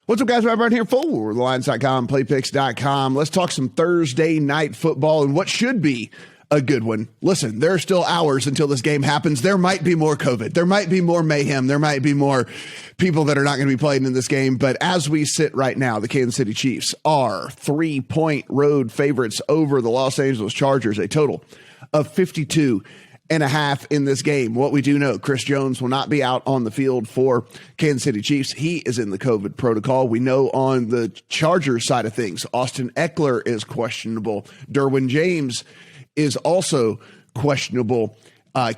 What's up, guys? Rob Brown here, for thelines.com, playpicks.com. Let's talk some Thursday night football and what should be a good one. Listen, there are still hours until this game happens. There might be more COVID. There might be more mayhem. There might be more people that are not going to be playing in this game. But as we sit right now, the Kansas City Chiefs are 3-point road favorites over the Los Angeles Chargers, a total of 52.5 in this game. What we do know, Chris Jones will not be out on the field for Kansas City Chiefs. He is in the COVID protocol. We know on the Chargers side of things, Austin Eckler is questionable. Derwin James is also questionable.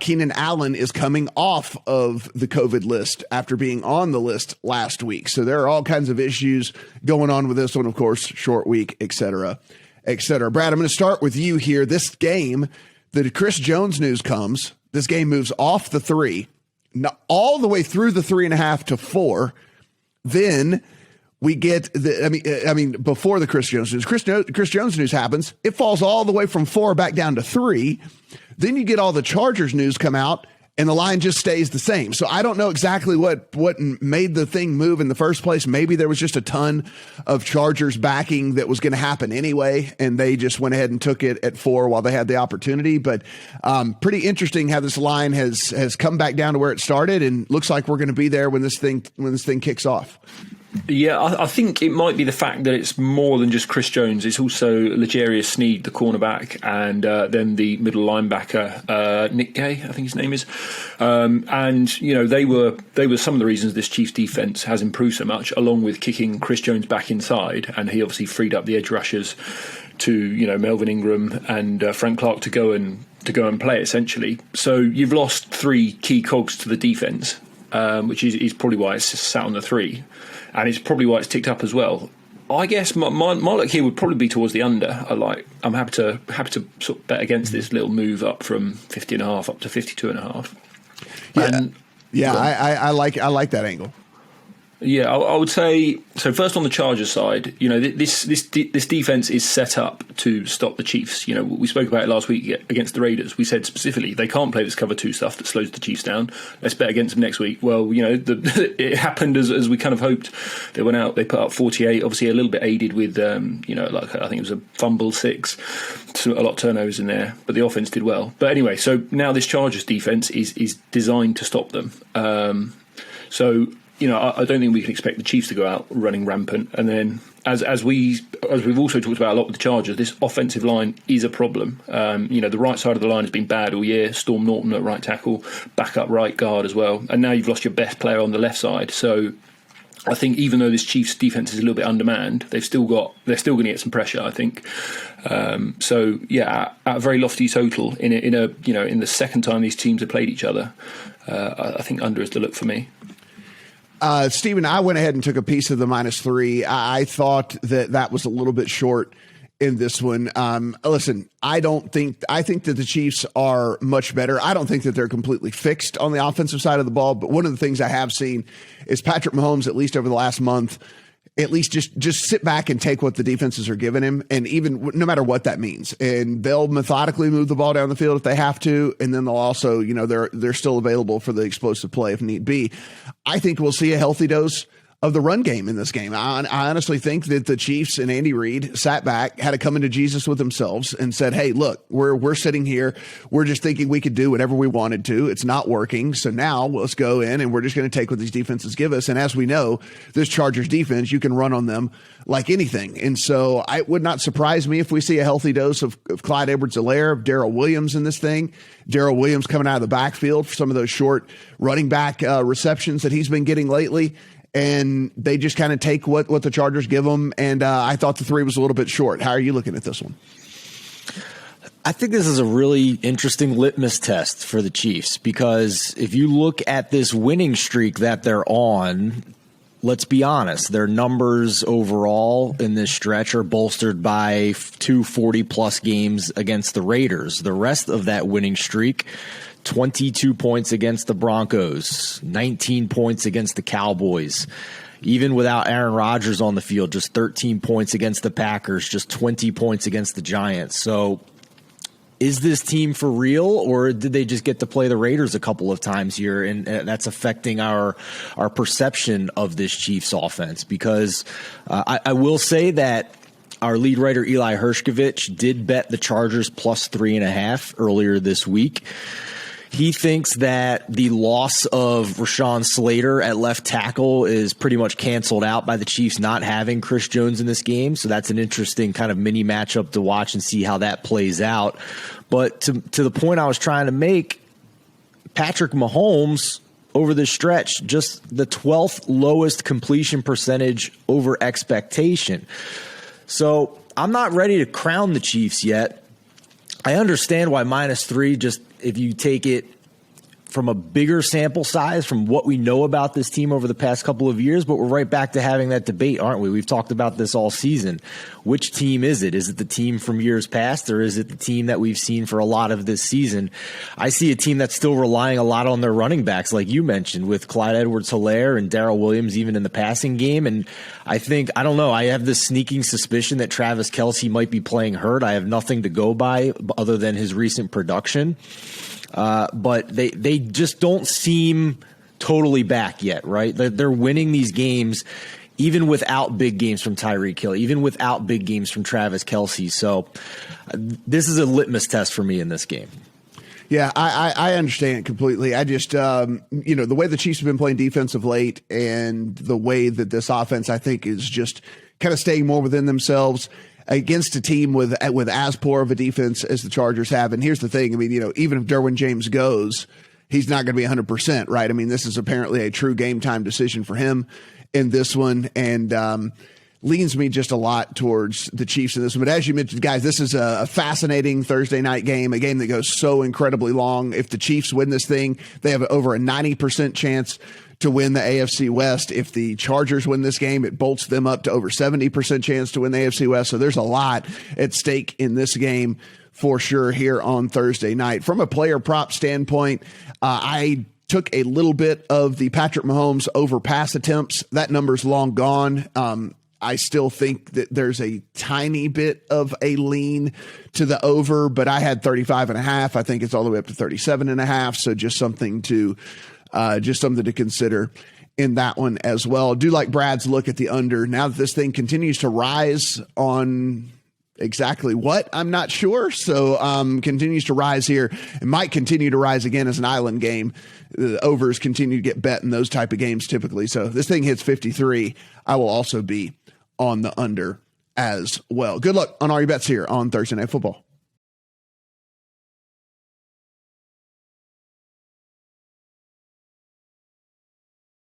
Keenan Allen is coming off of the COVID list after being on the list last week. So there are all kinds of issues going on with this one, of course, short week, et cetera, et cetera. Brad, I'm going to start with you here. This game, the Chris Jones news comes. This game moves off the 3, all the way through the 3.5 to 4. Then we get before the Chris Jones news. Chris Jones news happens. It falls all the way from 4 back down to 3. Then you get all the Chargers news come out, and the line just stays the same. So I don't know exactly what made the thing move in the first place. Maybe there was just a ton of Chargers backing that was going to happen anyway, and they just went ahead and took it at 4 while they had the opportunity. But pretty interesting how this line has come back down to where it started, and looks like we're going to be there when this thing kicks off. Yeah, I think it might be the fact that it's more than just Chris Jones. It's also L'Jarius Sneed, the cornerback, and then the middle linebacker, Nick Gay, I think his name is. And you know, they were some of the reasons this Chiefs defense has improved so much, along with kicking Chris Jones back inside, and he obviously freed up the edge rushers to Melvin Ingram and Frank Clark to go and play essentially. So you've lost 3 key cogs to the defense, which is probably why it's sat on the 3. And it's probably why it's ticked up as well. I guess my look here would probably be towards the under. I'm happy to sort of bet against this little move up from 50.5 up to 52.5. I like that angle. Yeah, I would say so. First, on the Chargers side, this defense is set up to stop the Chiefs. We spoke about it last week against the Raiders. We said specifically they can't play this cover 2 stuff that slows the Chiefs down. Let's bet against them next week. Well, it happened as we kind of hoped. They went out, they put up 48, obviously a little bit aided with I think it was a fumble 6, a lot of turnovers in there, but the offense did well. But anyway, so now this Chargers defense is designed to stop them. I don't think we can expect the Chiefs to go out running rampant. And then, as we've also talked about a lot with the Chargers, this offensive line is a problem. The right side of the line has been bad all year. Storm Norton at right tackle, backup right guard as well. And now you've lost your best player on the left side. So I think even though this Chiefs defense is a little bit undermanned, they're still going to get some pressure, I think. At a very lofty total in the second time these teams have played each other, I think under is the look for me. Stephen, I went ahead and took a piece of the -3. I thought that was a little bit short in this one. Listen, I think that the Chiefs are much better. I don't think that they're completely fixed on the offensive side of the ball, but one of the things I have seen is Patrick Mahomes, at least over the last month, at least just sit back and take what the defenses are giving him, and even no matter what that means. And they'll methodically move the ball down the field if they have to, and then they'll also, they're still available for the explosive play if need be. I think we'll see a healthy dose of the run game in this game. I honestly think that the Chiefs and Andy Reid sat back, had to come into Jesus with themselves and said, hey, look, we're sitting here. We're just thinking we could do whatever we wanted to. It's not working. So now let's go in and we're just going to take what these defenses give us. And as we know, this Chargers defense, you can run on them like anything. And so it would not surprise me if we see a healthy dose of Clyde Edwards-Helaire, of Darrell Williams in this thing. Darrell Williams coming out of the backfield for some of those short running back receptions that he's been getting lately. And they just kind of take what the Chargers give them. And I thought the 3 was a little bit short. How are you looking at this one? I think this is a really interesting litmus test for the Chiefs, because if you look at this winning streak that they're on, let's be honest, their numbers overall in this stretch are bolstered by 2 40-plus games against the Raiders. The rest of that winning streak, 22 points against the Broncos, 19 points against the Cowboys. Even without Aaron Rodgers on the field, just 13 points against the Packers, just 20 points against the Giants. So is this team for real, or did they just get to play the Raiders a couple of times here, and that's affecting our perception of this Chiefs offense? Because I will say that our lead writer Eli Hershkovich did bet the Chargers plus 3.5 earlier this week. He thinks that the loss of Rashawn Slater at left tackle is pretty much canceled out by the Chiefs not having Chris Jones in this game. So that's an interesting kind of mini matchup to watch and see how that plays out. But to the point I was trying to make, Patrick Mahomes over this stretch, just the 12th lowest completion percentage over expectation. So I'm not ready to crown the Chiefs yet. I understand why -3, just if you take it from a bigger sample size from what we know about this team over the past couple of years, but we're right back to having that debate, aren't we? We've talked about this all season. Which team is it? Is it the team from years past, or is it the team that we've seen for a lot of this season? I see a team that's still relying a lot on their running backs, like you mentioned, with Clyde Edwards-Helaire and Darrell Williams even in the passing game. And I don't know, I have this sneaking suspicion that Travis Kelce might be playing hurt. I have nothing to go by other than his recent production. But they just don't seem totally back yet, right? They're winning these games even without big games from Tyreek Hill, even without big games from Travis Kelce. So this is a litmus test for me in this game. Yeah, I understand completely. I just, the way the Chiefs have been playing defense of late and the way that this offense, I think, is just kind of staying more within themselves against a team with as poor of a defense as the Chargers have. And here's the thing. I mean, even if Derwin James goes, he's not going to be 100%, right? I mean, this is apparently a true game time decision for him in this one, and leans me just a lot towards the Chiefs in this one. But as you mentioned, guys, this is a fascinating Thursday night game, a game that goes so incredibly long. If the Chiefs win this thing, they have over a 90% chance to win the AFC West. If the Chargers win this game, it bolts them up to over 70% chance to win the AFC West. So there's a lot at stake in this game for sure here on Thursday night. From a player prop standpoint, I took a little bit of the Patrick Mahomes over pass attempts. That number's long gone. I still think that there's a tiny bit of a lean to the over, but I had 35.5. I think it's all the way up to 37.5. So just something to consider in that one as well. I do like Brad's look at the under. Now that this thing continues to rise on exactly what, I'm not sure. So continues to rise here. It might continue to rise again as an island game. The overs continue to get bet in those type of games typically. So this thing hits 53. I will also be on the under as well. Good luck on all your bets here on Thursday Night Football.